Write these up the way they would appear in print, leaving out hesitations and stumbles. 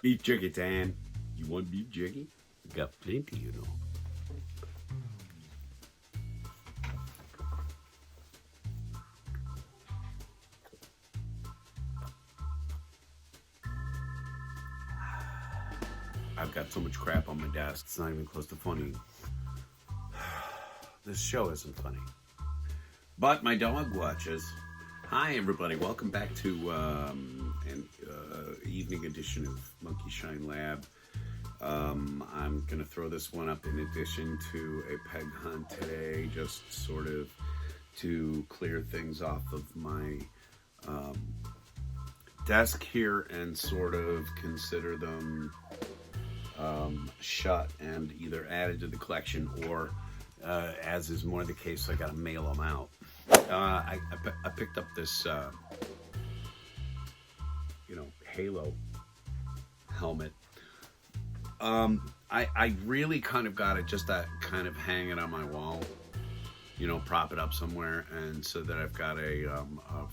Beef jerky time. You want beef jerky? Got plenty, you know. I've got so much crap on my desk, it's not even close to funny. This show isn't funny. But my dog watches. Hi everybody, welcome back to an evening edition of Monkey Shine Lab. I'm going to throw this one up in addition to a peg hunt today, just sort of to clear things off of my desk here and sort of consider them shut and either added to the collection or, as is more the case, I got to mail them out. I picked up this, Halo helmet. I really kind of got it just to kind of hang it on my wall, prop it up somewhere, and so that I've got a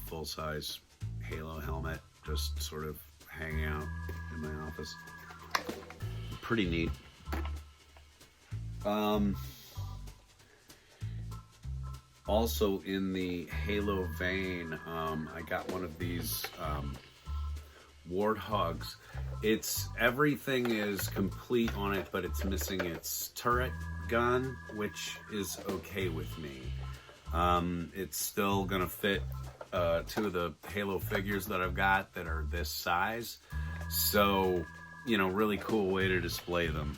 full-size Halo helmet just sort of hanging out in my office. Pretty neat. Also in the Halo vein, I got one of these Warthogs. Everything is complete on it, but it's missing its turret gun, which is okay with me. It's still gonna fit two of the Halo figures that I've got that are this size. So, really cool way to display them.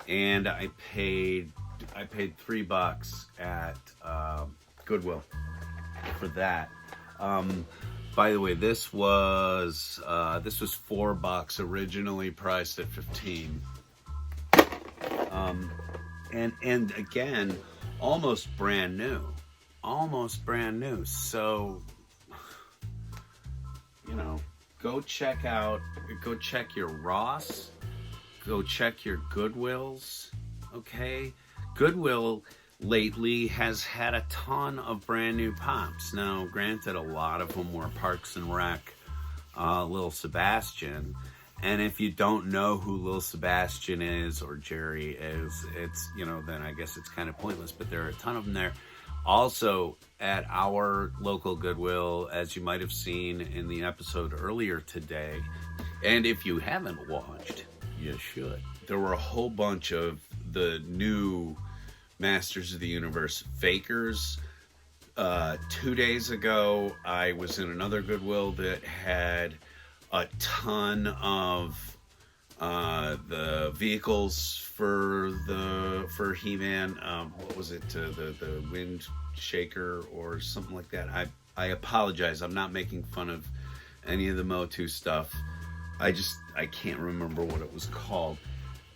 And I paid $3 at Goodwill for that. By the way, this was $4, originally priced at $15. And again, almost brand new. So, go check your Ross, go check your Goodwills, okay? Goodwill lately has had a ton of brand new pops. Now, granted, a lot of them were Parks and Rec, Lil Sebastian. And if you don't know who Lil Sebastian is or Jerry is, it's, then I guess it's kind of pointless, but there are a ton of them there. Also, at our local Goodwill, as you might have seen in the episode earlier today, and if you haven't watched, you should. There were a whole bunch of the new Masters of the Universe fakers. 2 days ago, I was in another Goodwill that had a ton of the vehicles for He-Man. What was it? The Wind Shaker or something like that. I apologize. I'm not making fun of any of the Motu stuff. I can't remember what it was called.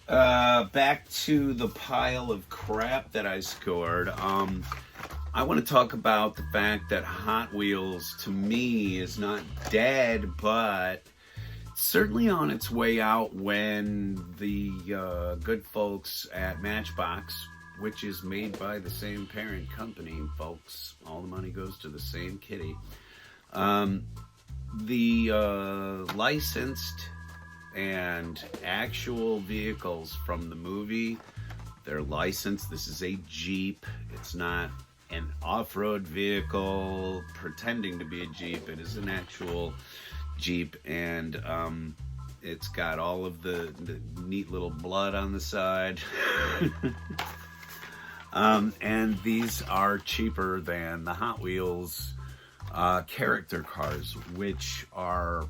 Back to the pile of crap that I scored. I want to talk about the fact that Hot Wheels, to me, is not dead, but certainly on its way out when the good folks at Matchbox, which is made by the same parent company, folks, all the money goes to the same kitty. The licensed and actual vehicles from the movie, they're licensed. This is a Jeep. It's not an off-road vehicle pretending to be a Jeep. It is an actual Jeep, and it's got all of the neat little blood on the side. And these are cheaper than the Hot Wheels character cars, which are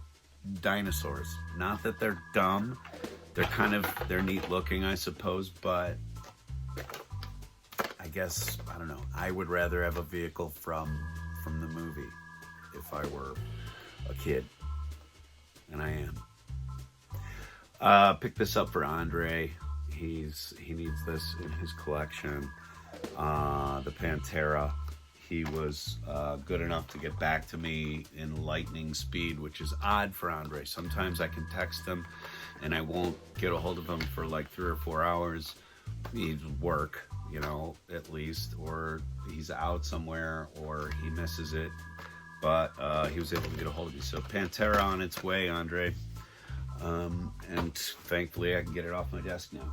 dinosaurs. Not that they're dumb. They're neat looking, I suppose, but I guess, I don't know. I would rather have a vehicle from the movie if I were a kid. And I am. Pick this up for Andre. He needs this in his collection. The Pantera. He was good enough to get back to me in lightning speed, which is odd for Andre. Sometimes I can text him and I won't get a hold of him for like 3 or 4 hours. He'd work, at least, or he's out somewhere, or he misses it. But he was able to get a hold of me. So Pantera on its way, Andre. And thankfully I can get it off my desk now.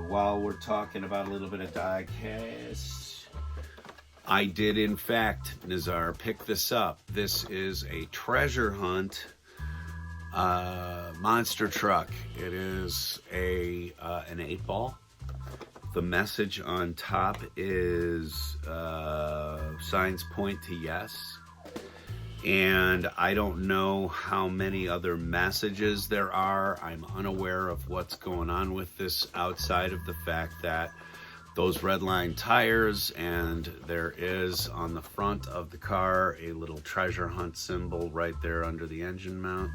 While we're talking about a little bit of Diecast, I did in fact, Nazar, pick this up. This is a treasure hunt monster truck. It is an 8-ball. The message on top is signs point to yes. And I don't know how many other messages there are. I'm unaware of what's going on with this outside of the fact that those red line tires, and there is on the front of the car a little treasure hunt symbol right there under the engine mount,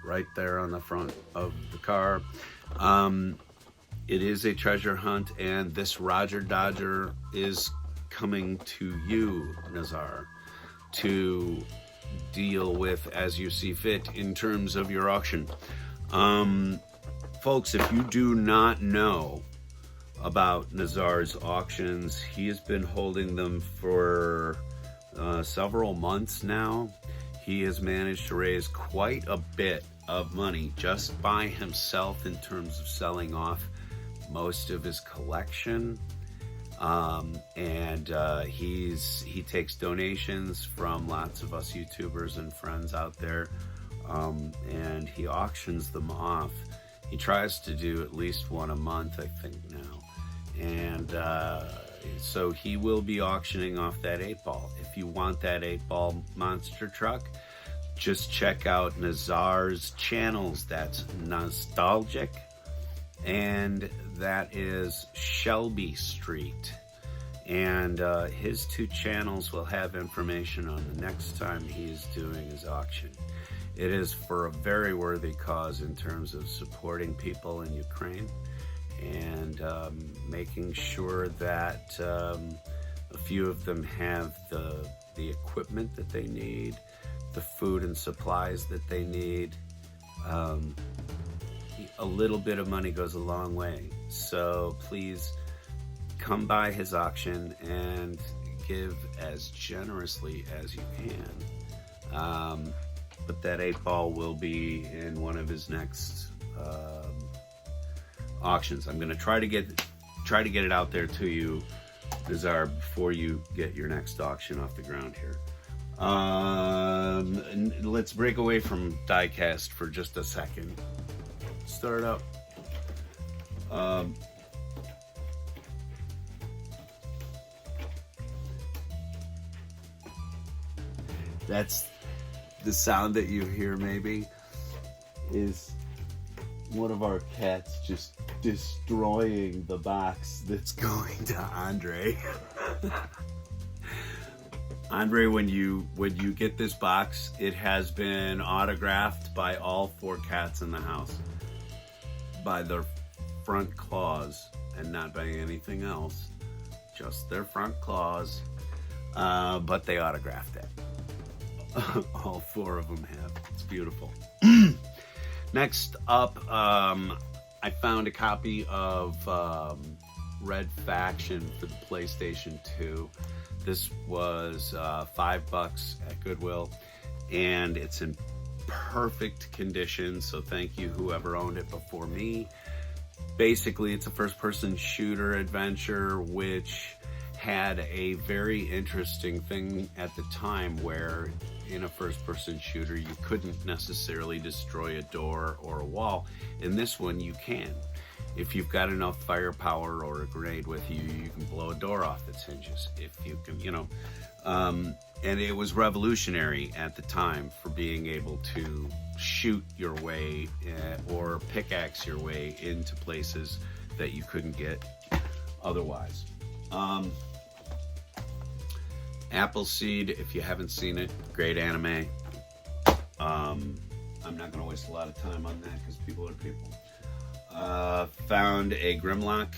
right there on the front of the car. It is a treasure hunt, and this Roger Dodger is coming to you, Nazar, to deal with as you see fit in terms of your auction. Folks, if you do not know about Nazar's auctions, he has been holding them for several months now. He has managed to raise quite a bit of money just by himself in terms of selling off most of his collection. He takes donations from lots of us YouTubers and friends out there, and he auctions them off. He tries to do at least one a month, I think now. And so he will be auctioning off that 8-ball. If you want that 8-ball monster truck, just check out Nazar's channels. That's Nostalgic, and that is Shelby Street. And his 2 channels will have information on the next time he's doing his auction. It is for a very worthy cause in terms of supporting people in Ukraine and making sure that a few of them have the equipment that they need, the food and supplies that they need. A little bit of money goes a long way. So please come by his auction and give as generously as you can. But that 8-ball will be in one of his next auctions. I'm going to try to get it out there to you, Nazar, before you get your next auction off the ground here. Let's break away from Diecast for just a second. Start up. That's the sound that you hear, maybe, is one of our cats just destroying the box that's going to Andre. Andre, when you get this box, it has been autographed by all 4 cats in the house, by their front claws and not by anything else, just their front claws, but they autographed it. All 4 of them have. It's beautiful. Next up, I found a copy of Red Faction for the PlayStation 2. This was $5 at Goodwill, and it's in perfect condition, so thank you whoever owned it before me. Basically, it's a first-person shooter adventure, which had a very interesting thing at the time where in a first-person shooter you couldn't necessarily destroy a door or a wall. In this one you can. If you've got enough firepower or a grenade with you, you can blow a door off its hinges. If you can, and it was revolutionary at the time for being able to shoot your way or pickaxe your way into places that you couldn't get otherwise. Appleseed, if you haven't seen it, great anime. I'm not going to waste a lot of time on that because people are people. Found a Grimlock.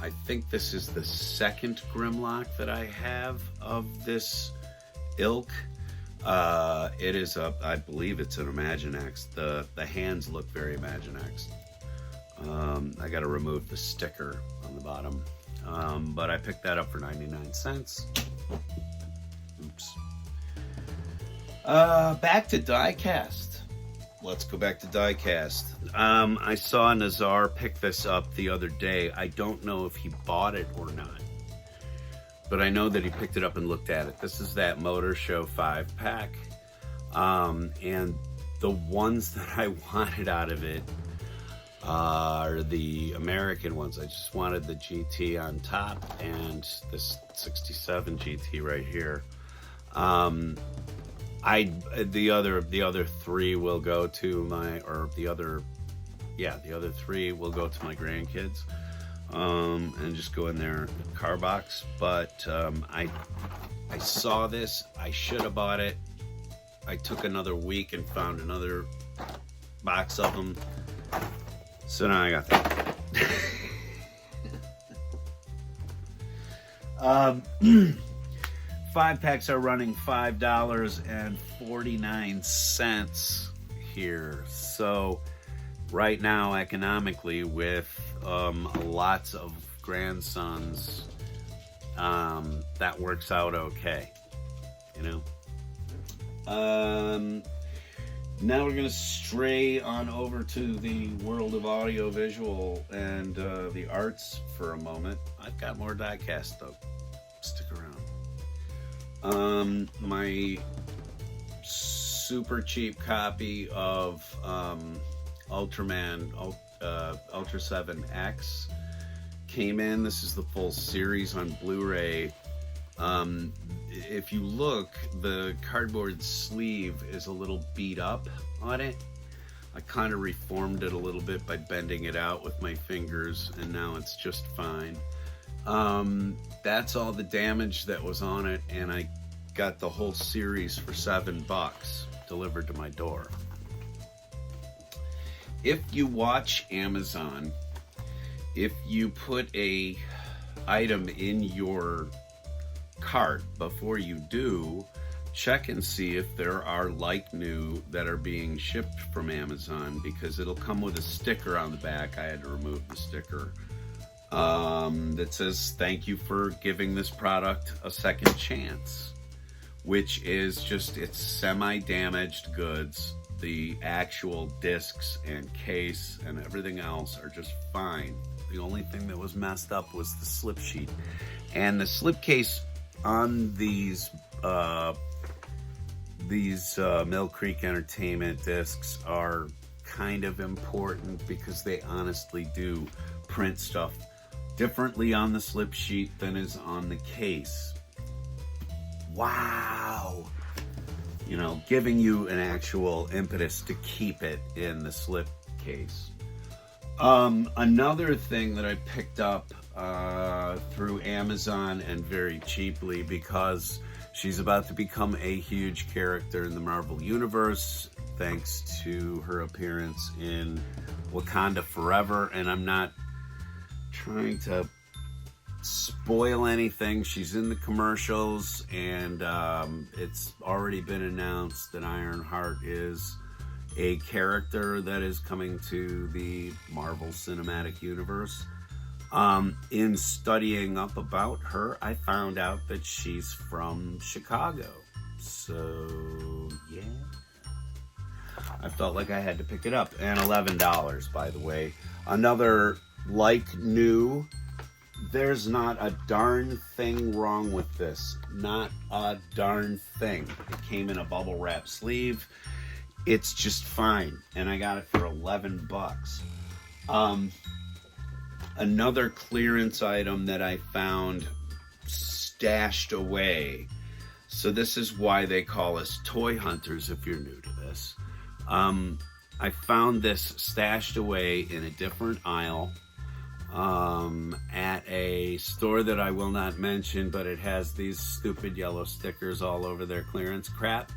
I think this is the second Grimlock that I have of this ilk. It is I believe it's an Imaginext. The hands look very Imaginext. I got to remove the sticker on the bottom. But I picked that up for 99 cents. Oops. Back to Diecast. let's go back to Diecast. I saw Nazar pick this up the other day. I don't know if he bought it or not, but I know that he picked it up and looked at it. This is that Motor Show 5-pack. And the ones that I wanted out of it are the American ones. I just wanted the GT on top and this 67 GT right here. The other three will go to my, the other three will go to my grandkids, and just go in their car box. But I saw this. I should have bought it. I took another week and found another box of them. So now I got that. 5-packs are running $5.49 here. So right now, economically, with lots of grandsons, that works out okay, you know. Now we're gonna stray on over to the world of audio visual and the arts for a moment. I've got more Diecast though. Stick around. My super cheap copy of Ultraman Ultra 7X came in. This is the full series on Blu-ray. If you look, the cardboard sleeve is a little beat up on it. I kind of reformed it a little bit by bending it out with my fingers, and now it's just fine. That's all the damage that was on it, and I got the whole series for $7 delivered to my door. If you watch Amazon, if you put a item in your cart, before you do, check and see if there are like new that are being shipped from Amazon, because it'll come with a sticker on the back. I had to remove the sticker that says thank you for giving this product a second chance, which is just, it's semi-damaged goods. The actual discs and case and everything else are just fine. The only thing that was messed up was the slip sheet, and the slip case on these Mill Creek Entertainment discs are kind of important, because they honestly do print stuff differently on the slip sheet than is on the case. Wow! You know, giving you an actual impetus to keep it in the slip case. Another thing that I picked up through Amazon, and very cheaply, because she's about to become a huge character in the Marvel Universe thanks to her appearance in Wakanda Forever, and I'm not trying to spoil anything. She's in the commercials, and it's already been announced that Ironheart is a character that is coming to the Marvel Cinematic Universe. In studying up about her, I found out that she's from Chicago. So, yeah. I felt like I had to pick it up. And $11, by the way. Another like new. There's not a darn thing wrong with this. Not a darn thing. It came in a bubble wrap sleeve. It's just fine. And I got it for $11. Another clearance item that I found stashed away. So this is why they call us toy hunters if you're new to this. I found this stashed away in a different aisle at a store that I will not mention, but it has these stupid yellow stickers all over their clearance crap.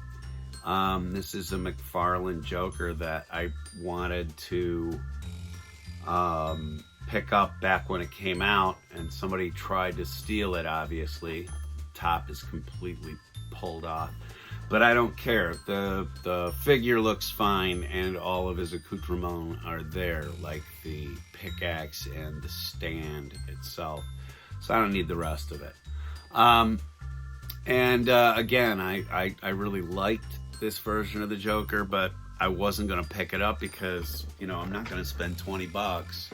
This is a McFarland Joker that I wanted to pick up back when it came out, and somebody tried to steal it. Obviously, top is completely pulled off, but I don't care. The figure looks fine, and all of his accoutrements are there, like the pickaxe and the stand itself, so I don't need the rest of it. Again, I really liked this version of the Joker, but I wasn't gonna pick it up because, you know, I'm not gonna spend $20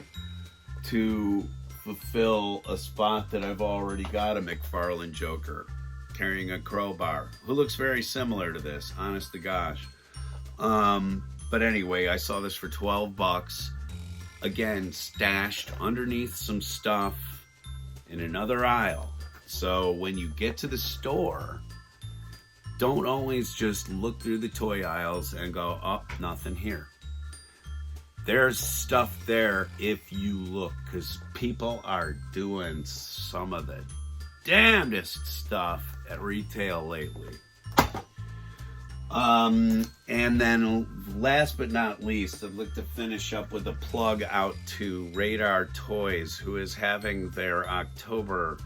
to fulfill a spot that I've already got a McFarland Joker carrying a crowbar who looks very similar to this, honest to gosh. But anyway, I saw this for $12, again stashed underneath some stuff in another aisle. So when you get to the store, don't always just look through the toy aisles and go, oh, nothing here. There's stuff there if you look, because people are doing some of the damnedest stuff at retail lately. And then last but not least, I'd like to finish up with a plug out to Radar Toys, who is having their October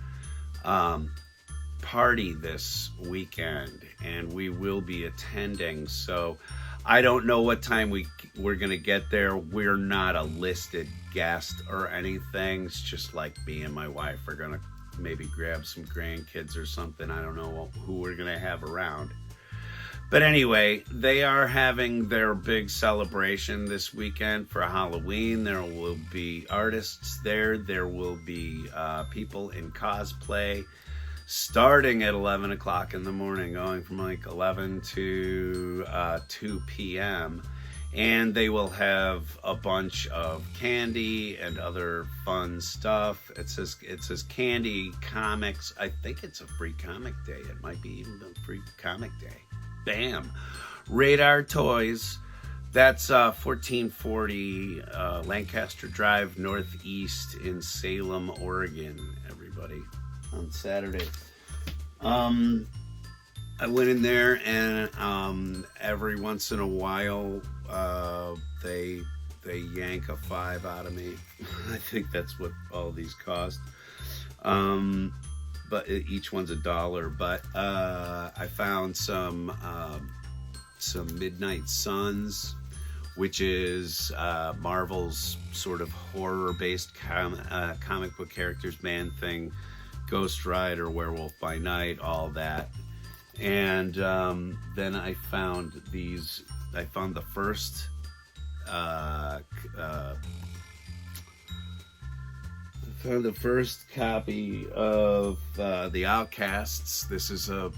party this weekend, and we will be attending. So I don't know what time we're gonna get there. We're not a listed guest or anything. It's just like me and my wife are gonna maybe grab some grandkids or something. I don't know who we're gonna have around. But anyway, they are having their big celebration this weekend for Halloween. There will be artists there. There will be people in cosplay starting at 11 o'clock in the morning, going from like 11 to 2 p.m. And they will have a bunch of candy and other fun stuff. It says candy, comics. I think it's a free comic day. It might be even a free comic day. Bam. Radar Toys. That's 1440 Lancaster Drive Northeast in Salem, Oregon, everybody, on Saturday. I went in there, and every once in a while they yank a $5 out of me. I think that's what all these cost. But each one's $1. But I found some Midnight Suns, which is Marvel's sort of horror-based comic book characters, Man-Thing, Ghost Rider, Werewolf by Night, all that. And then I found these. I found the first copy of the Outcasts. This is a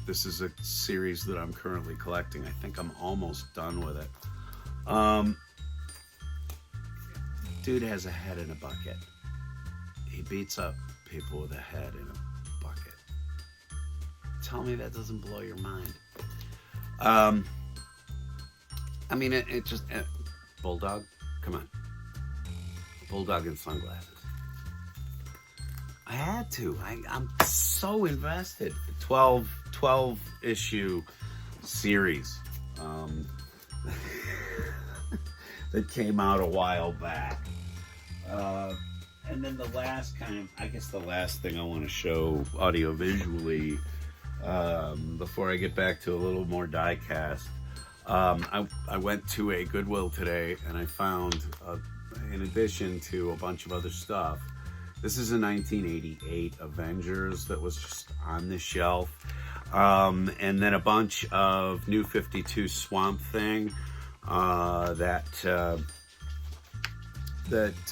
series that I'm currently collecting. I think I'm almost done with it. Dude has a head in a bucket. He beats up people with a head in a bucket. Tell me that doesn't blow your mind. I mean, it just Bulldog. Come on, Bulldog and sunglasses. I had to. I'm so invested. 12 issue series that came out a while back. And then the last the last thing I want to show audio visually before I get back to a little more diecast. I went to a Goodwill today, and I found, in addition to a bunch of other stuff, this is a 1988 Avengers that was just on the shelf. And then a bunch of New 52 Swamp Thing that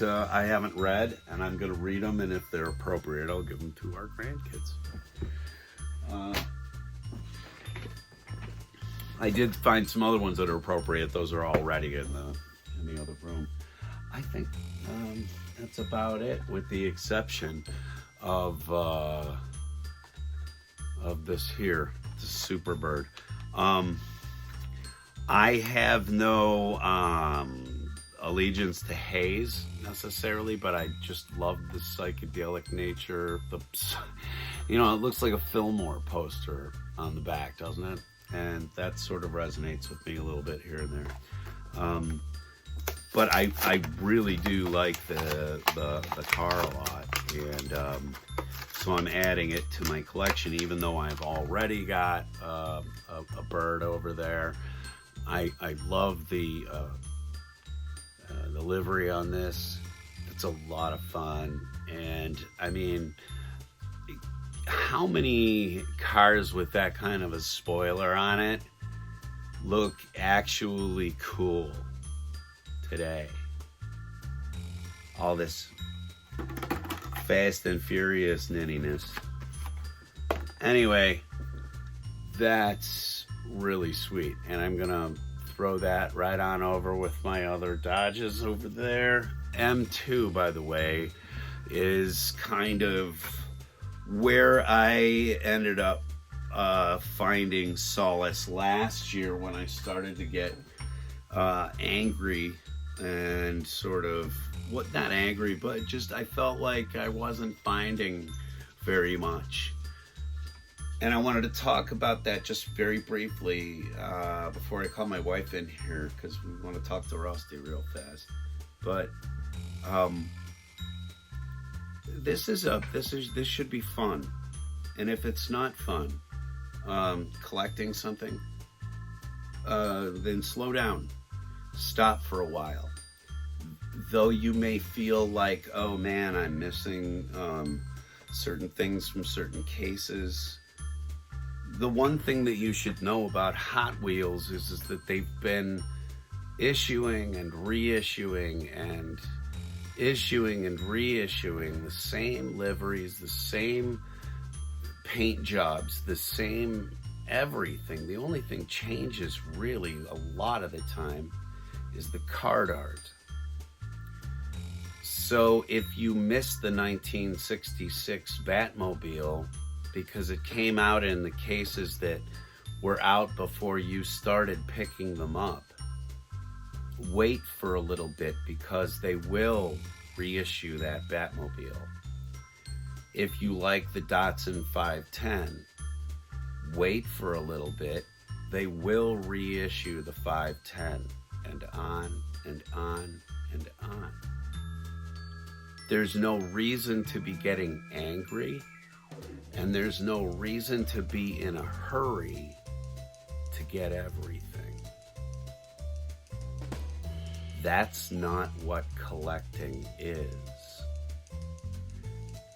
I haven't read, and I'm going to read them, and if they're appropriate, I'll give them to our grandkids. I did find some other ones that are appropriate. Those are already in the other room. I think that's about it, with the exception of this here, the Superbird. I have no allegiance to haze necessarily, but I just love the psychedelic nature. It looks like a Fillmore poster on the back, doesn't it? And that sort of resonates with me a little bit here and there. But I really do like the car a lot, and so I'm adding it to my collection, even though I've already got a bird over there. I love the livery on this. It's a lot of fun, and I mean, how many cars with that kind of a spoiler on it look actually cool today. All this Fast and Furious nittiness. Anyway, that's really sweet, and I'm gonna throw that right on over with my other Dodges over there. M2, by the way, is kind of where I ended up finding solace last year when I started to get angry and sort of, not angry, but just I felt like I wasn't finding very much. And I wanted to talk about that just very briefly before I call my wife in here, because we want to talk to Rusty real fast. But this should be fun. And if it's not fun, collecting something, then slow down. Stop for a while. Though you may feel like, oh man, I'm missing certain things from certain cases. The one thing that you should know about Hot Wheels is that they've been issuing and reissuing and issuing and reissuing the same liveries, the same paint jobs, the same everything. The only thing changes really a lot of the time is the card art. So if you missed the 1966 Batmobile because it came out in the cases that were out before you started picking them up, wait for a little bit, because they will reissue that Batmobile. If you like the Datsun 510, wait for a little bit. They will reissue the 510, and on and on and on. There's no reason to be getting angry, and there's no reason to be in a hurry to get everything. That's not what collecting is.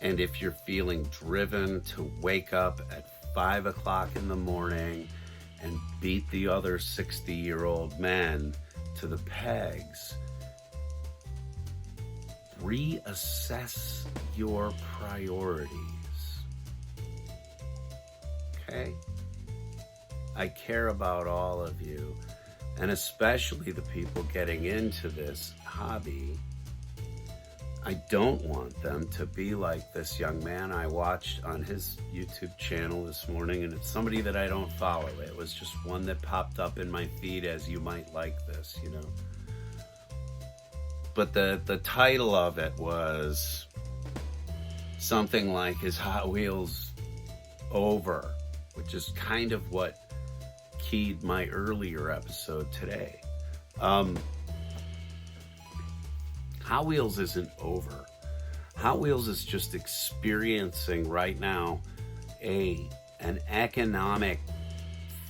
And if you're feeling driven to wake up at 5 o'clock in the morning and beat the other 60-year-old men to the pegs, reassess your priorities. Okay? I care about all of you, and especially the people getting into this hobby. I don't want them to be like this young man I watched on his YouTube channel this morning, and it's somebody that I don't follow. It was just one that popped up in my feed as you might like this, you know. But the title of it was something like, "Is Hot Wheels over?" Which is kind of what keyed my earlier episode today. Hot Wheels isn't over. Hot Wheels is just experiencing right now an economic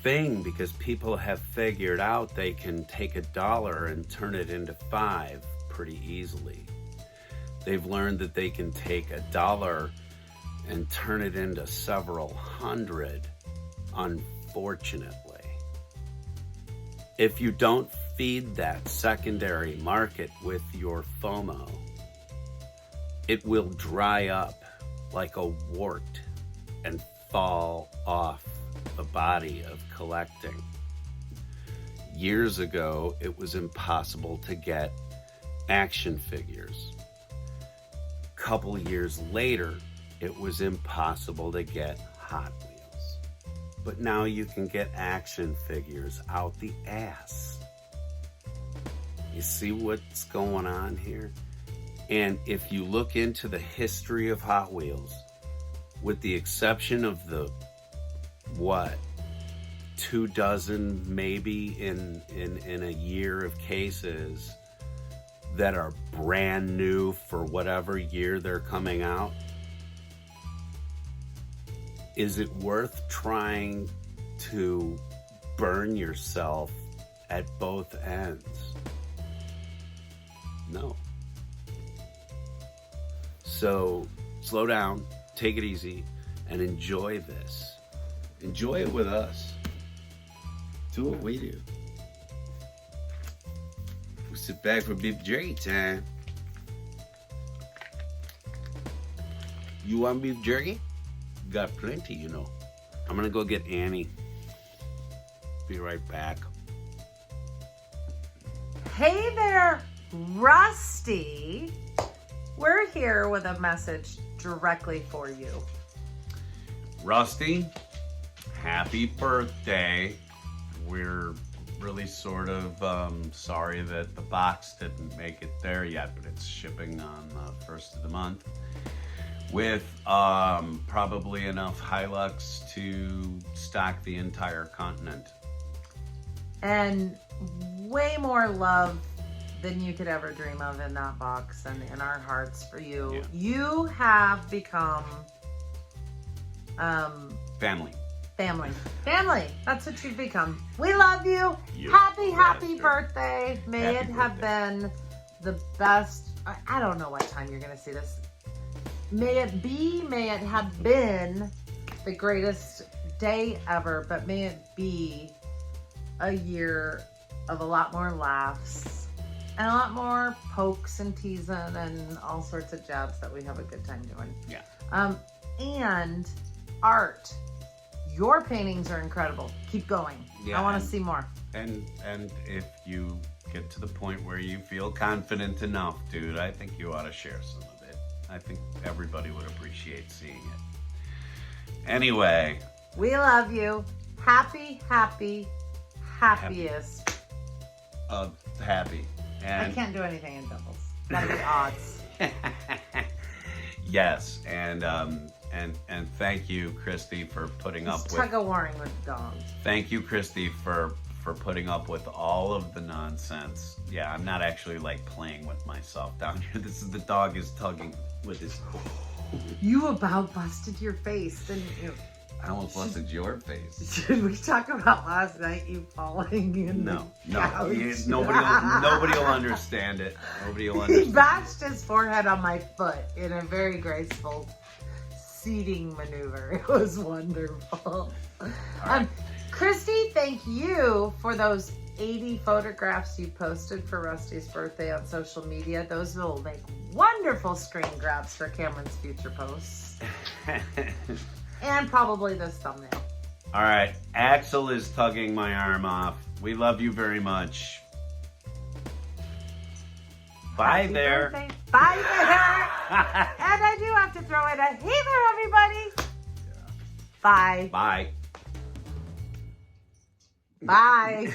thing, because people have figured out they can take $1 and turn it into $5 pretty easily. They've learned that they can take $1 and turn it into several hundred, unfortunately. If you don't feed that secondary market with your FOMO, it will dry up like a wart and fall off the body of collecting. Years ago, it was impossible to get action figures. A couple years later, it was impossible to get Hot Wheels. But now you can get action figures out the ass. You see what's going on here? And if you look into the history of Hot Wheels, with the exception of the, 24 maybe in a year of cases that are brand new for whatever year they're coming out, is it worth trying to burn yourself at both ends? No. So slow down, take it easy, and enjoy this. Enjoy it with us. do what we do. We'll sit back for beef jerky time. You want beef jerky? Got plenty, you know. I'm gonna go get Annie. Be right back. Hey there, Rusty. We're here with a message directly for you. Rusty, happy birthday. We're really sort of sorry that the box didn't make it there yet, but it's shipping on the 1st of the month with probably enough Hilux to stock the entire continent. And way more love than you could ever dream of in that box and in our hearts for you. Yeah. You have become family. That's what you've become. We love you. Happy birthday. May it have been the best. I don't know what time you're going to see this. May it have been the greatest day ever, but may it be a year of a lot more laughs and a lot more pokes and teasing and all sorts of jabs that we have a good time doing. Yeah. And art. Your paintings are incredible. Keep going. Yeah, I want to see more. And if you get to the point where you feel confident enough, dude, I think you ought to share some of it. I think everybody would appreciate seeing it. Anyway. We love you. Happiest. Happy. And I can't do anything in doubles. Gotta be odds. Yes, and thank you, Kristie, for putting up with tug-of-warring with dogs. Thank you, Kristie, for putting up with all of the nonsense. Yeah, I'm not actually like playing with myself down here. The dog is tugging with his. You about busted your face, didn't you? I almost busted your face. Should we talk about last night, you falling in the couch? Nobody will understand it. Nobody will understand. He bashed his forehead on my foot in a very graceful seating maneuver. It was wonderful. Right. Kristie, thank you for those 80 photographs you posted for Rusty's birthday on social media. Those will make wonderful screen grabs for Cameron's future posts. And probably this thumbnail. All right. Axel is tugging my arm off. We love you very much. Bye there. Birthday. Bye there. And I do have to throw in a hey there, everybody. Yeah. Bye. Bye. Bye.